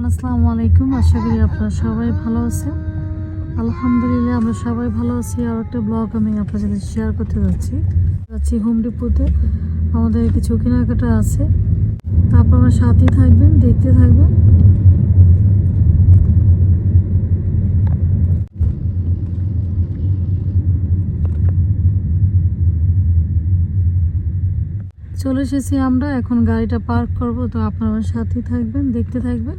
আসসালামু আলাইকুম, আশা করি আপনারা সবাই ভালো আছেন। আলহামদুলিল্লাহ আমরা সবাই ভালো আছি। আর একটা ব্লগ আমি আপনার সাথে শেয়ার করতে যাচ্ছি হোম ডিপোতে। আমাদের কিছু কেনাকাটা আছে, তারপর আমার সাথেই থাকবেন, দেখতে থাকবেন। চলে এসেছি আমরা, এখন গাড়িটা পার্ক করব। তো আপনারা আমার সাথেই থাকবেন, দেখতে থাকবেন।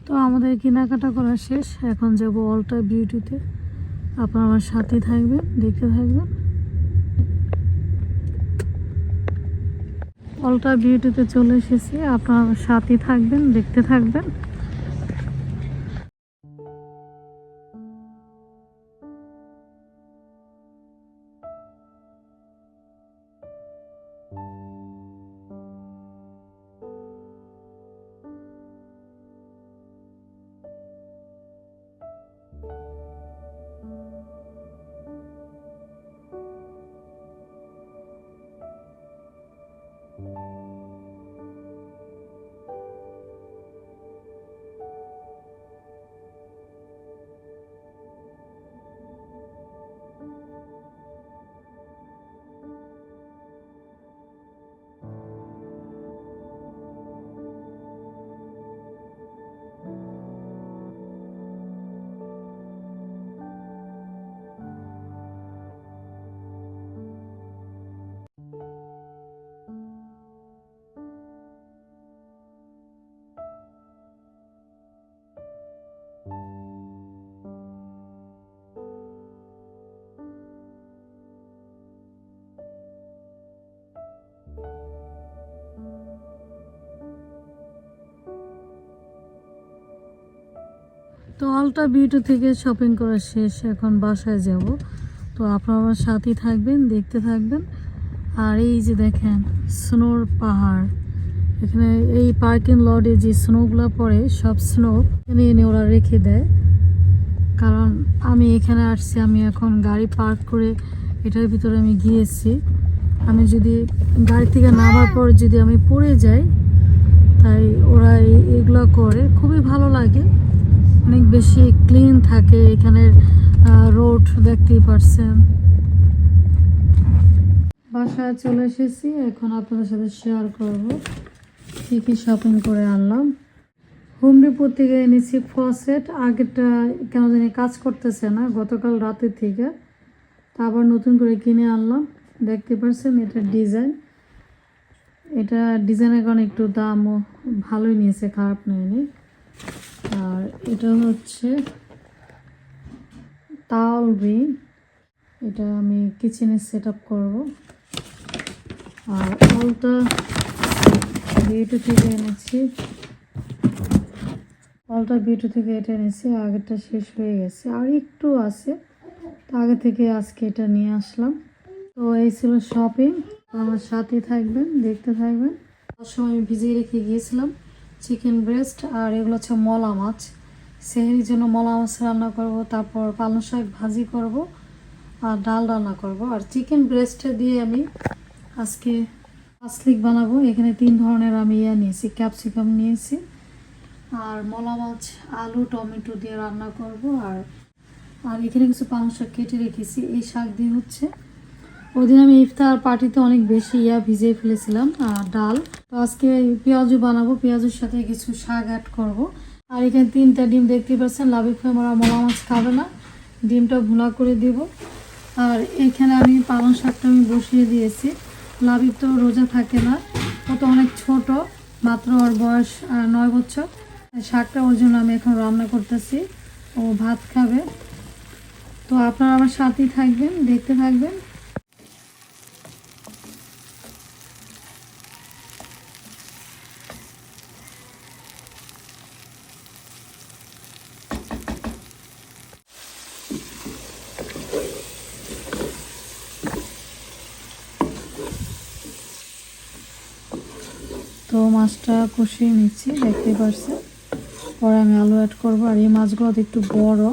তো আমাদের কেনাকাটা করা শেষ, এখন যাব অলটা বিউটিতে। আপনারা আমার সাথে থাকবেন, দেখতে থাকবেন। অলটা বিউটিতে চলে এসেছি, আপনারা আমার সাথে থাকবেন, দেখতে থাকবেন। তো অলটা বিউটি থেকে শপিং করা শেষ, এখন বাসায় যাব। তো আপনারা আমার সাথেই থাকবেন, দেখতে থাকবেন। আর এই যে দেখেন স্নোর পাহাড়, এখানে এই পার্কিং লটে যে স্নোগুলো পড়ে সব স্নো এনে এনে ওরা রেখে দেয়। কারণ আমি এখানে আসছি, আমি এখন গাড়ি পার্ক করে এটার ভিতরে আমি গিয়েছি। আমি যদি গাড়ি থেকে নামার পর যদি আমি পড়ে যাই, তাই ওরা এগুলো করে। খুবই ভালো লাগে, অনেক বেশি ক্লিন থাকে এখানের রোড, দেখতেই পারছেন। বাসায় চলে এসেছি, এখন আপনাদের সাথে শেয়ার করব কী কী শপিং করে আনলাম। হোম ডিপো থেকে এনেছি ফসেট। আগেরটা কেন জানি কাজ করতেছে না গতকাল রাতের থেকে, তা আবার নতুন করে কিনে আনলাম। দেখতে পাচ্ছেন এটা ডিজাইন, এটা ডিজাইনের কারণে একটু দামও ভালোই নিয়েছে, খারাপ নেয়নি। আর এটা হচ্ছে তাওয়াল রিং, এটা আমি কিচেনে সেট আপ করবো। আর অলটা বিউটি থেকে এনেছি, অলটা বিউটি থেকে এটা এনেছি। আগেরটা শেষ হয়ে গেছে, আর একটু আছে, তো আগে থেকে আজকে এটা নিয়ে আসলাম। তো এই ছিল শপিং, আমার সাথে থাকবেন, দেখতে থাকবেন। তার সময় আমি ভিজিয়ে রেখে গিয়েছিলাম চিকেন ব্রেস্ট, আর এগুলো হচ্ছে মলা মাছ। সেহেরির জন্য মলা মাছ রান্না করব, তারপর পালং শাক ভাজি করব, আর ডাল রান্না করব। আর চিকেন ব্রেস্ট দিয়ে আমি আজকে পাসলিক বানাবো। এখানে 3 ধরনের আমি নিয়েছি, ক্যাপসিকাম নিয়েছি, আর মলা মাছ আলু টমেটো দিয়ে রান্না করব। আর আর এখানে কিছু পালং শাক কেটে রেখেছি, এই শাক দিয়ে হচ্ছে। ওদিন আমি ইফতার পার্টিতে অনেক বেশি ভিজিয়ে ফেলেছিলাম আর ডাল। তো আজকে পেঁয়াজু বানাবো, পেঁয়াজুর সাথে কিছু শাক অ্যাড করব। আর এখানে 3টা ডিম দেখতে পাচ্ছেন। লাবিব ভাই আমরা মলা মাছ খাবে না, ডিমটা ভুনা করে দিব। আর এখানে আমি পালং শাকটা আমি বসিয়ে দিয়েছি। লাবিব তো রোজা থাকে না, ও তো অনেক ছোট, মাত্র ওর বয়স 9 বছর। শাকটা ওর জন্য আমি এখন রান্না করতেছি, ও ভাত খাবে। তো আপনারা আমার সাথেই থাকবেন, দেখতে থাকবেন। তো মাছটা কষিয়ে নিচ্ছি, দেখতে পারছেন। পরে আমি আলু অ্যাড করবো। আর এই মাছগুলো একটু বড়,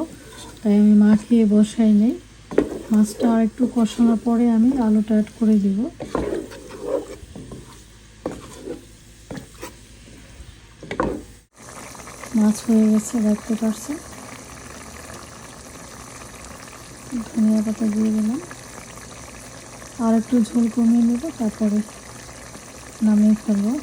তাই আমি মাখিয়ে বসাই নেই। মাছটা আর একটু কষানোর পরে আমি আলুটা অ্যাড করে দিব। মাছ হয়ে গেছে, দেখতে পারছেন। ধনিয়া পাতা দিয়ে দিলাম। আর একটু ঝোল কমিয়ে নেব, তারপরে নামিয়ে ফেলবো।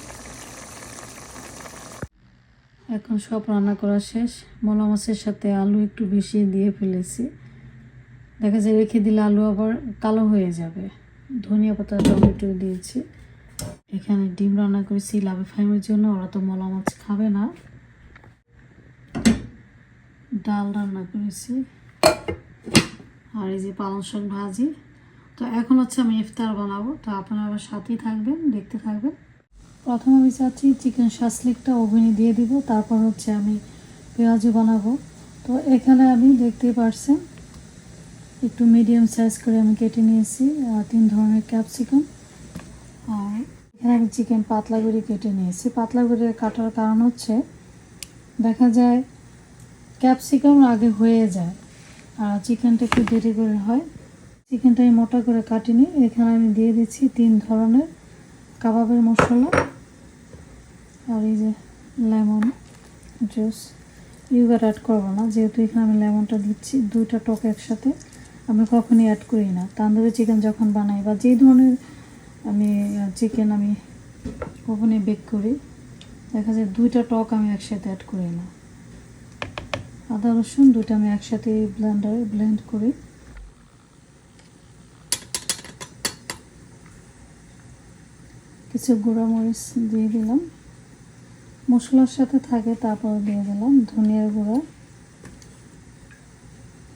এখন সব রান্না করা শেষ। মলা মাছের সাথে আলু একটু বেশি দিয়ে ফেলেছি। দেখা যায় রেখে দিলে আলু আবার কালো হয়ে যাবে। ধনিয়া পাতা টমেটো দিয়েছি। এখানে ডিম রান্না করেছি লাভে ফাইমের জন্য, ওরা তো মলা মাছ খাবে না। ডাল রান্না করেছি, আর এই যে পালং শাক ভাজি। তো এখন হচ্ছে আমি ইফতার বানাবো, তো আপনারা আমার সাথেই থাকবেন, দেখতে থাকবেন। প্রথমে আমি চাচ্ছি চিকেন শাসলিকটা ওভেনে দিয়ে দিব, তারপর হচ্ছে আমি পেঁয়াজু বানাবো। তো এখানে আমি দেখতেই পারছেন একটু মিডিয়াম সাইজ করে আমি কেটে নিয়েছি 3 ধরনের ক্যাপসিকাম। আর এখানে আমি চিকেন পাতলা করে কেটে নিয়েছি। পাতলা করে কাটার কারণ হচ্ছে দেখা যায় ক্যাপসিকাম আগে হয়ে যায় আর চিকেনটা একটু দেরি করে হয়। চিকেনটা আমি মোটা করে কাটিনি। এখানে আমি দিয়ে দিচ্ছি 3 ধরনের কাবাবের মশলা, আর এই যে লেমন জুস। ইউগার অ্যাড করবো না, যেহেতু এখানে আমি লেমনটা দিচ্ছি। 2টা টক একসাথে আমি কখনই অ্যাড করি না। তান্দুরি চিকেন যখন বানাই বা যেই ধরনের আমি চিকেন আমি ওভেনে বেক করি, দেখা যায় 2টা টক আমি একসাথে অ্যাড করি না। আদা রসুন 2টা আমি একসাথে ব্লেন্ডারে ব্লেন্ড করি। কিছু গুঁড়া মরিচ দিয়ে দিলাম, মশলার সাথে থাকে। তারপর দিয়ে দিলাম ধনিয়ার গুঁড়া।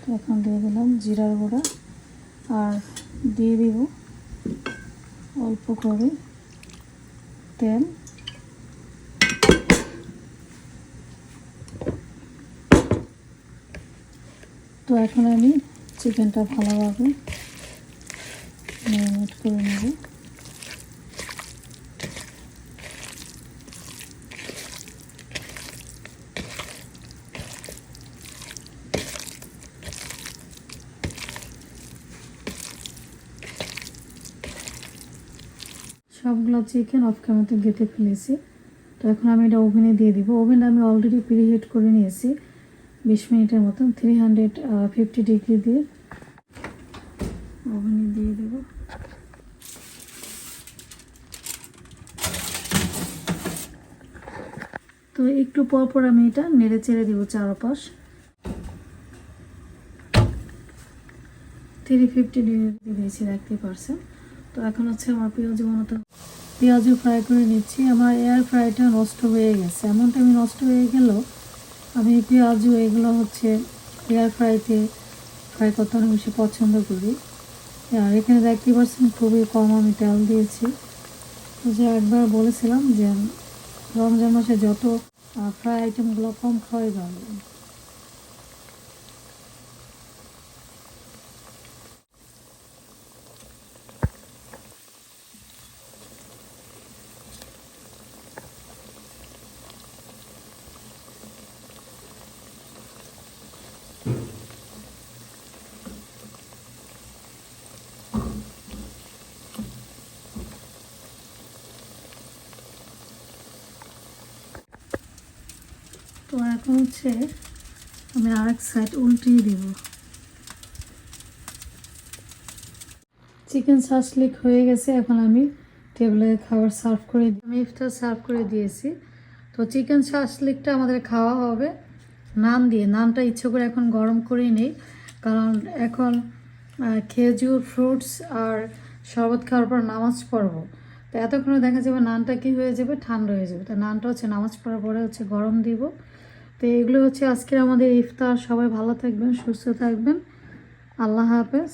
তো এখন দিয়ে দিলাম জিরার গুঁড়া, আর দিয়ে দিব অল্প করে তেল। তো এখন আমি চিকেনটা ভালোভাবে ম্যারিনেট করে নেব। সবগুলো চিকেন অফ ক্যামেরাতে গেঁথে ফেলেছি। তো এখন আমি এটা ওভেনে দিয়ে দিব। ওভেনটা আমি অলরেডি প্রিহিট করে নিয়েছি 20 মিনিটের মতন, 350 ডিগ্রি দিয়ে ওভেনে দিয়ে দেব। তো একটু পর পর আমি এটা নেড়ে চেড়ে দেবো চারপাশ। 350 ডিগ্রি দিয়েছি, দেখতে পারছেন। তো এখন হচ্ছে আমার পেঁয়াজু বানাতে। পেঁয়াজু ফ্রাই করে নিচ্ছি। আমার এয়ার ফ্রাইটা নষ্ট হয়ে গেছে। এমন টাইমে নষ্ট হয়ে গেল, আমি পেঁয়াজু এগুলো হচ্ছে এয়ার ফ্রাইতে ফ্রাই করতে অনেক বেশি পছন্দ করি। আর এখানে দেখতে পাচ্ছেন খুবই কম আমি তেল দিয়েছি। যে একবার বলেছিলাম যে রমজান মাসে যত ফ্রাই আইটেমগুলো কম খাওয়াই ভালো। তো এখন হচ্ছে আমি আরেক সাইড উল্টিয়ে দিব। চিকেন শাসলিক হয়ে গেছে। এখন আমি টেবিলে খাবার সার্ভ করে আমি ইফতার সার্ভ করে দিয়েছি। তো চিকেন শাসলিকটা আমাদের খাওয়া হবে নান দিয়ে। নানটা ইচ্ছে করে এখন গরম করেই নেই, কারণ এখন খেজুর ফ্রুটস আর শরবত খাওয়ার পর নামাজ পড়বো। তো এতক্ষণে দেখা যাবে নানটা কি হয়ে যাবে, ঠান্ডা হয়ে যাবে। তো নানটা হচ্ছে নামাজ পড়ার পরে হচ্ছে গরম দিব। তো এগুলো হচ্ছে আজকের আমাদের ইফতার। সবাই ভালো থাকবেন, সুস্থ থাকবেন। আল্লাহ হাফেজ।